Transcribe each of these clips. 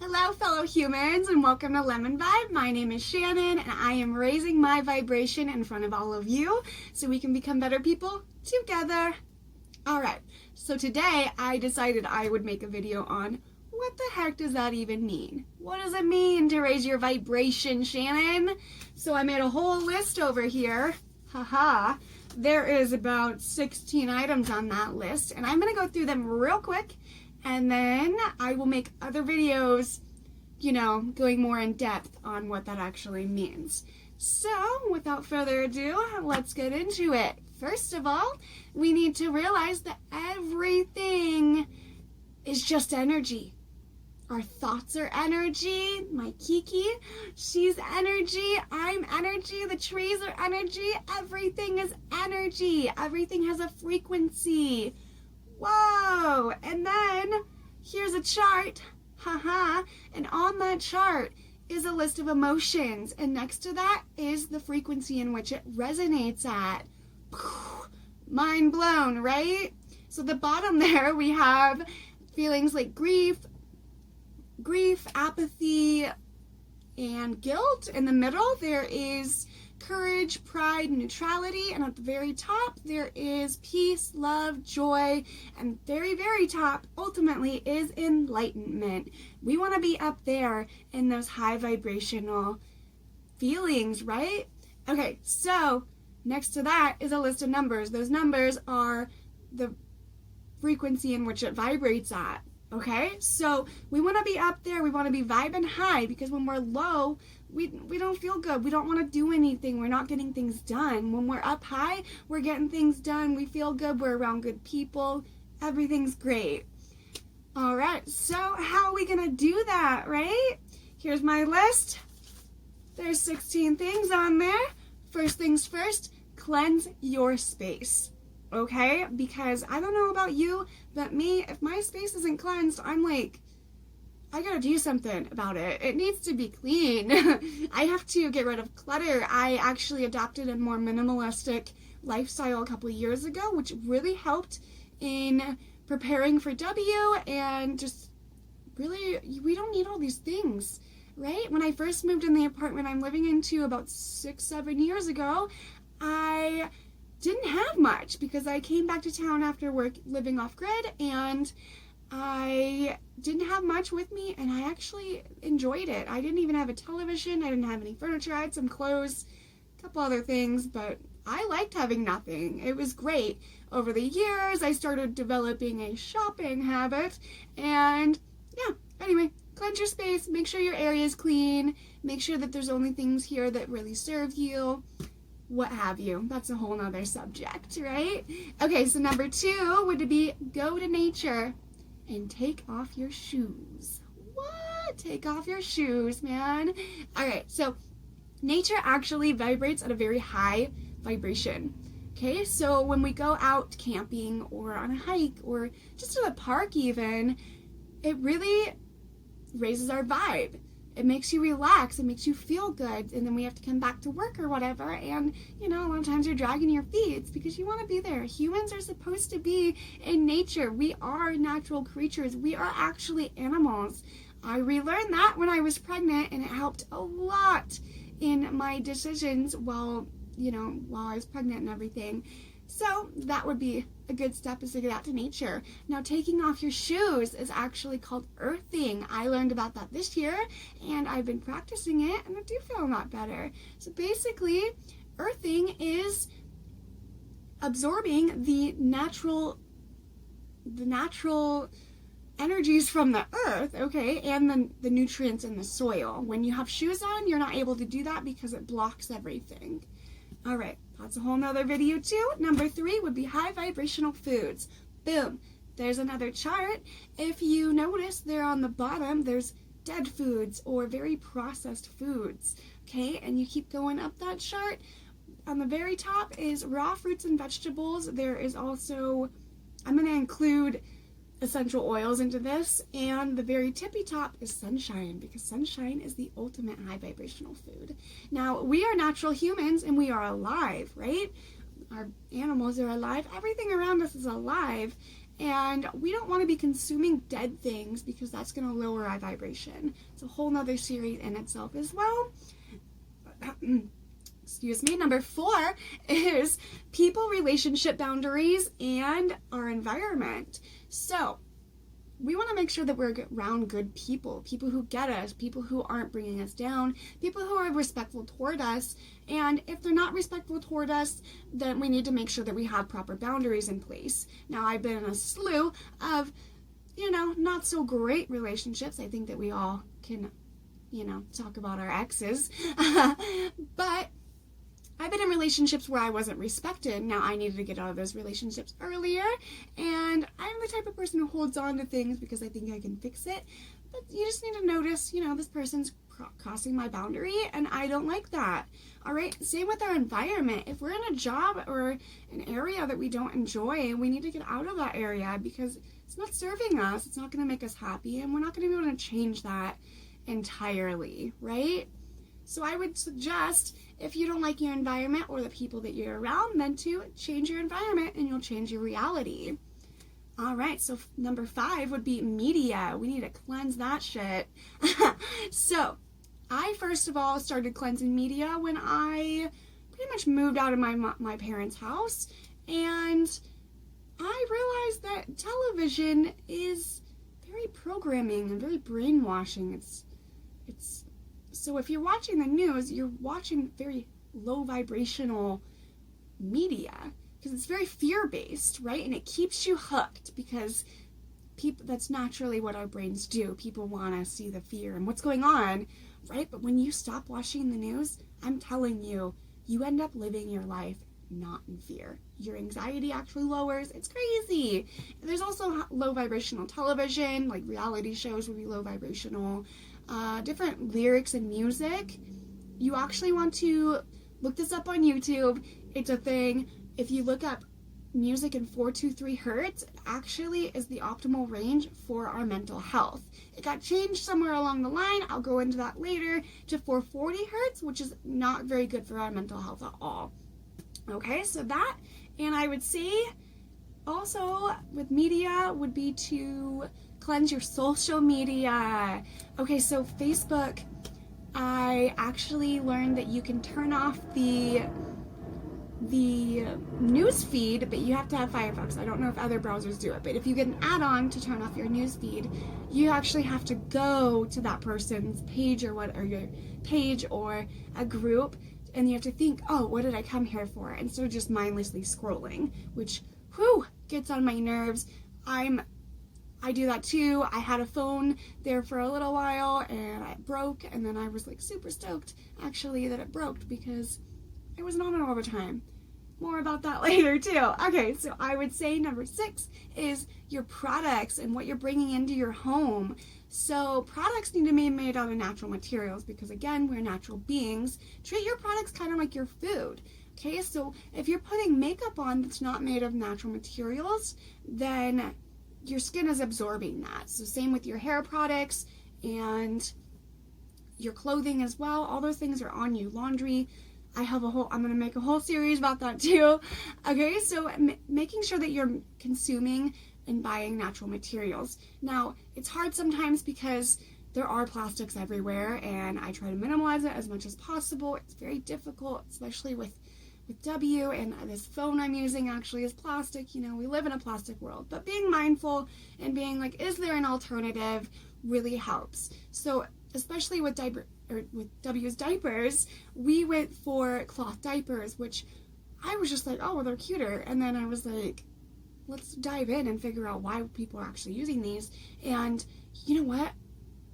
Hello, fellow humans, and welcome to Lemon Vibe. My name is Shannon, and I am raising my vibration in front of all of you so we can become better people together. Alright, so today I decided I would make a video on what the heck does that even mean? What does it mean to raise your vibration, Shannon? So I made a whole list over here. Haha. There is about 16 items on that list, and I'm going to go through them real quick. And then I will make other videos, going more in depth on what that actually means. So, without further ado, let's get into it. First of all, we need to realize that everything is just energy. Our thoughts are energy. My Kiki, she's energy. I'm energy. The trees are energy. Everything is energy. Everything has a frequency. Whoa! And then here's a chart, and on that chart is a list of emotions, and next to that is the frequency in which it resonates at. Mind blown, right? So the bottom there we have feelings like grief, apathy, and guilt. In the middle there is courage, pride, neutrality, and at the very top there is peace, love, joy, and very, very top ultimately is enlightenment. We want to be up there in those high vibrational feelings, right? Okay, so next to that is a list of numbers. Those numbers are the frequency in which it vibrates at. Okay, so we want to be up there, we want to be vibing high, because when we're low, we don't feel good, we don't want to do anything, we're not getting things done. When we're up high, we're getting things done, we feel good, we're around good people, everything's great. Alright, so how are we going to do that, right? Here's my list. There's 16 things on there. First things first, cleanse your space. Okay, because I don't know about you, but me, if my space isn't cleansed, I'm like, I gotta do something about it. It needs to be clean. I have to get rid of clutter. I actually adopted a more minimalistic lifestyle a couple of years ago, which really helped in preparing for W, and just really, we don't need all these things, right? When I first moved in the apartment I'm living into about 6-7 years ago, I didn't have much because I came back to town after work living off grid, and I didn't have much with me, and I actually enjoyed it. I didn't even have a television, I didn't have any furniture, I had some clothes, a couple other things, but I liked having nothing. It was great. Over the years, I started developing a shopping habit, and yeah, anyway, cleanse your space, make sure your area is clean, make sure that there's only things here that really serve you, what have you. That's a whole nother subject, right? Okay, so number 2 would be go to nature and take off your shoes. What? Take off your shoes, man. Alright, so nature actually vibrates at a very high vibration. Okay, so when we go out camping or on a hike or just to the park even, it really raises our vibe. It makes you relax, it makes you feel good, and then we have to come back to work or whatever, and a lot of times you're dragging your feet. It's because you want to be there. Humans are supposed to be in nature. We are natural creatures. We are actually animals. I relearned that when I was pregnant, and it helped a lot in my decisions while I was pregnant and everything. So that would be a good step, is to get out to nature. Now, taking off your shoes is actually called earthing. I learned about that this year, and I've been practicing it, and I do feel a lot better. So basically, earthing is absorbing the natural energies from the earth, okay, and the nutrients in the soil. When you have shoes on, you're not able to do that because it blocks everything. Alright, that's a whole nother video too. Number 3 would be high vibrational foods. Boom. There's another chart. If you notice there on the bottom, there's dead foods or very processed foods. Okay, and you keep going up that chart. On the very top is raw fruits and vegetables. There is also, I'm going to include essential oils into this, and the very tippy top is sunshine, because sunshine is the ultimate high vibrational food. Now, we are natural humans and we are alive, right? Our animals are alive. Everything around us is alive, And we don't want to be consuming dead things because that's going to lower our vibration. It's a whole nother series in itself as well. Excuse me. Number 4 is people, relationship boundaries, and our environment. So we want to make sure that we're around good people, people who get us, people who aren't bringing us down, people who are respectful toward us. And if they're not respectful toward us, then we need to make sure that we have proper boundaries in place. Now, I've been in a slew of, not so great relationships. I think that we all can, talk about our exes. But I've been in relationships where I wasn't respected. Now, I needed to get out of those relationships earlier, and I'm the type of person who holds on to things because I think I can fix it. But you just need to notice, this person's crossing my boundary, and I don't like that. All right, same with our environment. If we're in a job or an area that we don't enjoy, we need to get out of that area because it's not serving us. It's not going to make us happy, and we're not going to be able to change that entirely, right? So I would suggest, if you don't like your environment or the people that you're around, then to change your environment and you'll change your reality. All right, so number 5 would be media. We need to cleanse that shit. So I first of all started cleansing media when I pretty much moved out of my parents' house, and I realized that television is very programming and very brainwashing. It's so if you're watching the news, you're watching very low vibrational media because it's very fear-based, right? And it keeps you hooked because that's naturally what our brains do. People want to see the fear and what's going on, right? But when you stop watching the news, I'm telling you, you end up living your life not in fear. Your anxiety actually lowers. It's crazy. There's also low vibrational television, like reality shows will be low vibrational. Different lyrics and music. You actually want to look this up on YouTube. It's a thing. If you look up music in 423 hertz, it actually is the optimal range for our mental health. It got changed somewhere along the line. I'll go into that later to 440 hertz, which is not very good for our mental health at all. Okay, so that, and I would say also with media would be to cleanse your social media. Okay, so Facebook, I actually learned that you can turn off the news feed, but you have to have Firefox. I don't know if other browsers do it, but if you get an add-on to turn off your news feed, you actually have to go to that person's page or your page or a group, and you have to think, oh, what did I come here for? Instead of just mindlessly scrolling, which, gets on my nerves. I do that too. I had a phone there for a little while and it broke, and then I was like super stoked actually that it broke because I wasn't on it all the time. More about that later too. Okay, so I would say number 6 is your products and what you're bringing into your home. So products need to be made out of natural materials because again, we're natural beings. Treat your products kind of like your food. Okay, so if you're putting makeup on that's not made of natural materials, then your skin is absorbing that. So same with your hair products and your clothing as well. All those things are on you. Laundry. I'm going to make a whole series about that too. Okay, so making sure that you're consuming and buying natural materials. Now, it's hard sometimes because there are plastics everywhere, and I try to minimize it as much as possible. It's very difficult, especially with W, and this phone I'm using actually is plastic. We live in a plastic world, but being mindful and being like, is there an alternative, really helps. So especially with W's diapers, we went for cloth diapers, which I was just like, oh, well, they're cuter. And then I was like, let's dive in and figure out why people are actually using these. And you know what?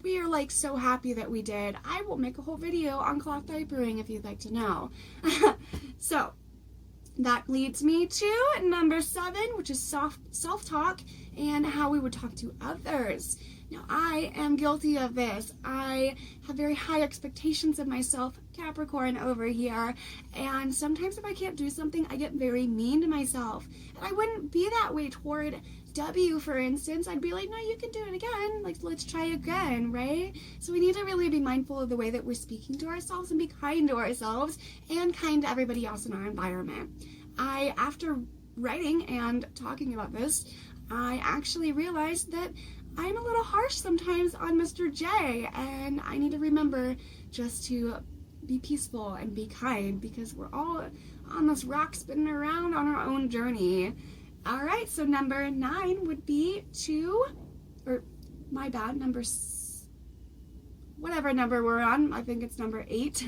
We are like so happy that we did. I will make a whole video on cloth diapering if you'd like to know. So that leads me to number 7, which is self-talk and how we would talk to others. Now, I am guilty of this. I have very high expectations of myself, Capricorn over here, and sometimes if I can't do something, I get very mean to myself. And I wouldn't be that way toward W, for instance. I'd be like, no, you can do it again. Like, let's try again, right? So we need to really be mindful of the way that we're speaking to ourselves and be kind to ourselves and kind to everybody else in our environment. After writing and talking about this, I actually realized that I'm a little harsh sometimes on Mr. J, and I need to remember just to be peaceful and be kind, because we're all on this rock spinning around on our own journey. All right, so number 9 would be whatever number we're on, I think it's number 8,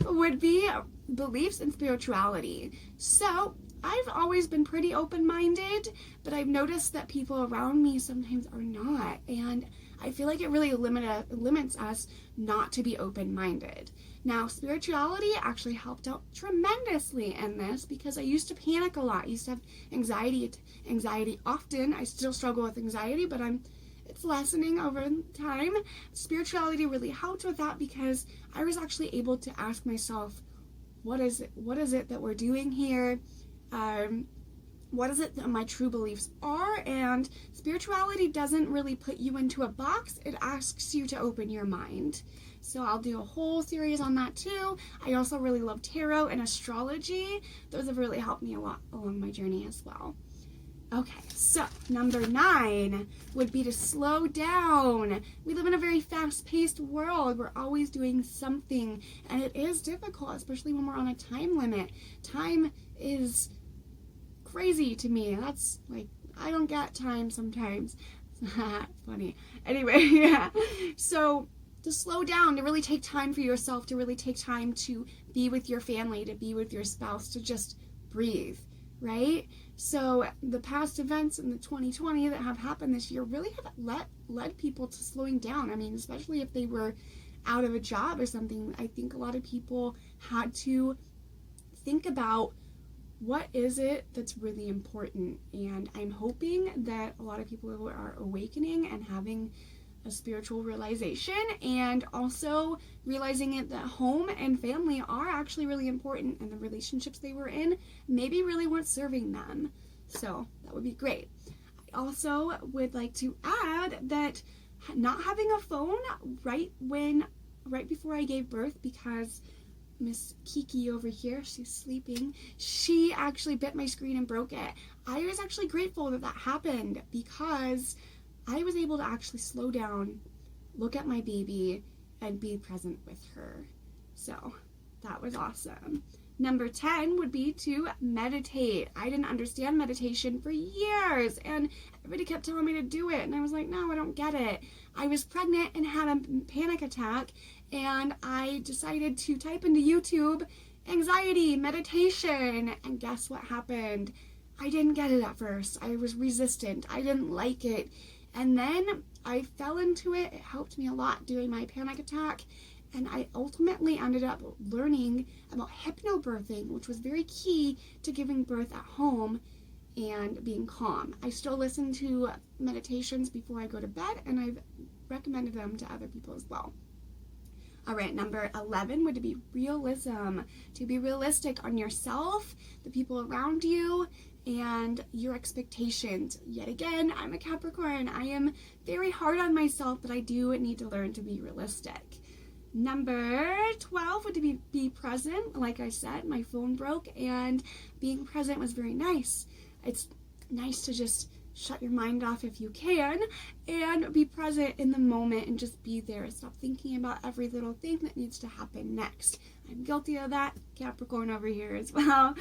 would be beliefs and spirituality. So I've always been pretty open-minded, but I've noticed that people around me sometimes are not, and I feel like it really limits us not to be open-minded. Now, spirituality actually helped out tremendously in this, because I used to panic a lot. I used to have anxiety often. I still struggle with anxiety, but it's lessening over time. Spirituality really helped with that, because I was actually able to ask myself, what is it that we're doing here? What is it that my true beliefs are? And spirituality doesn't really put you into a box. It asks you to open your mind. So I'll do a whole series on that too. I also really love tarot and astrology. Those have really helped me a lot along my journey as well. Okay, so number 9 would be to slow down. We live in a very fast-paced world. We're always doing something, and it is difficult, especially when we're on a time limit. Time is crazy to me. That's like, I don't get time sometimes. Funny. Anyway, yeah. So to slow down, to really take time for yourself, to really take time to be with your family, to be with your spouse, to just breathe, right? So the past events in the 2020 that have happened this year really have led people to slowing down. I mean, especially if they were out of a job or something. I think a lot of people had to think about, what is it that's really important? And I'm hoping that a lot of people are awakening and having a spiritual realization, and also realizing it that home and family are actually really important, and the relationships they were in maybe really weren't serving them. So that would be great. I also would like to add that not having a phone right before I gave birth, because Miss Kiki over here, she's sleeping, she actually bit my screen and broke it. I was actually grateful that happened, because I was able to actually slow down, look at my baby, and be present with her. So that was awesome. Number 10 would be to meditate. I didn't understand meditation for years, and everybody kept telling me to do it, and I was like, no, I don't get it. I was pregnant and had a panic attack, and I decided to type into YouTube, anxiety, meditation, and guess what happened? I didn't get it at first. I was resistant. I didn't like it. And then I fell into it. It helped me a lot during my panic attack. And I ultimately ended up learning about hypnobirthing, which was very key to giving birth at home and being calm. I still listen to meditations before I go to bed, and I've recommended them to other people as well. All right, number 11 would be realism. To be realistic on yourself, the people around you, and your expectations. Yet again, I'm a Capricorn. I am very hard on myself, but I do need to learn to be realistic. Number 12 would be present. Like I said, my phone broke, and being present was very nice. It's nice to just shut your mind off if you can and be present in the moment and just be there. Stop thinking about every little thing that needs to happen next. I'm guilty of that. Capricorn over here as well.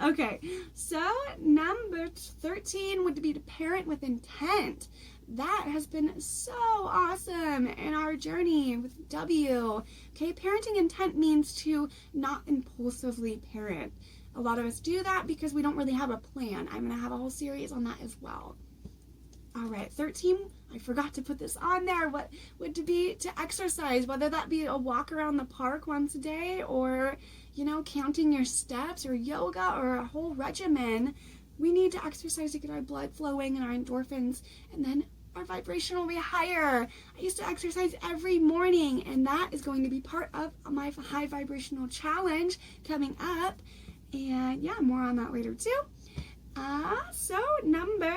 Okay, so number 13 would be to parent with intent. That has been so awesome in our journey with W. Okay, parenting intent means to not impulsively parent. A lot of us do that because we don't really have a plan. I'm going to have a whole series on that as well. All right, 13, I forgot to put this on there. What would it be to exercise, whether that be a walk around the park once a day, or, counting your steps, or yoga, or a whole regimen. We need to exercise to get our blood flowing and our endorphins, and then our vibration will be higher. I used to exercise every morning, and that is going to be part of my High Vibrational Challenge coming up. And yeah, more on that later too. So number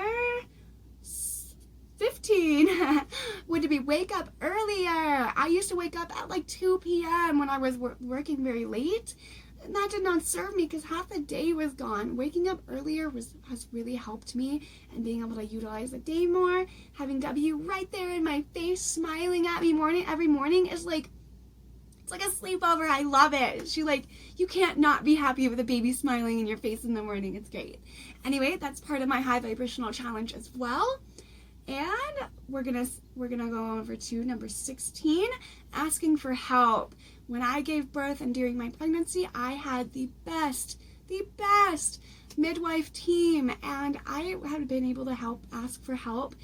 15 would be wake up earlier. I used to wake up at like 2 p.m. when I was working very late. And that did not serve me because half the day was gone. Waking up earlier has really helped me, and being able to utilize the day more. Having W right there in my face smiling at me every morning is like, it's like a sleepover. I love it. You can't not be happy with a baby smiling in your face in the morning. It's great. Anyway, that's part of my high vibrational challenge as well. And we're gonna go over to number 16, asking for help. When I gave birth and during my pregnancy, I had the best midwife team, and I have been able to ask for help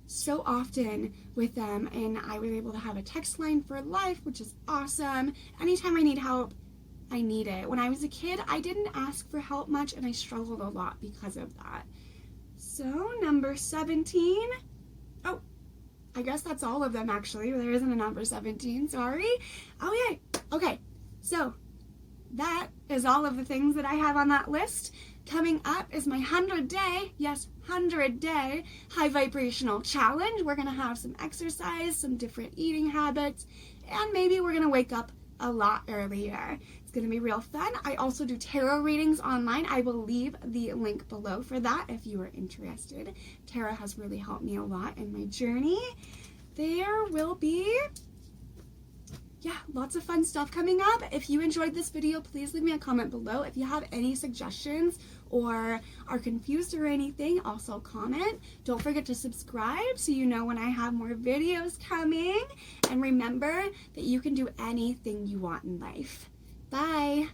so often with them, and I was able to have a text line for life, which is awesome. Anytime I need help, I need it. When I was a kid, I didn't ask for help much, and I struggled a lot because of that. So, number 17. Oh, I guess that's all of them, actually. There isn't a number 17, sorry. Oh, yay. Okay, so that is all of the things that I have on that list. Coming up is my 100-day, yes, 100-day high vibrational challenge. We're going to have some exercise, some different eating habits, and maybe we're going to wake up a lot earlier. It's going to be real fun. I also do tarot readings online. I will leave the link below for that if you are interested. Tarot has really helped me a lot in my journey. There will be, lots of fun stuff coming up. If you enjoyed this video, please leave me a comment below. If you have any suggestions or are confused or anything, also comment. Don't forget to subscribe so you know when I have more videos coming. And remember that you can do anything you want in life. Bye.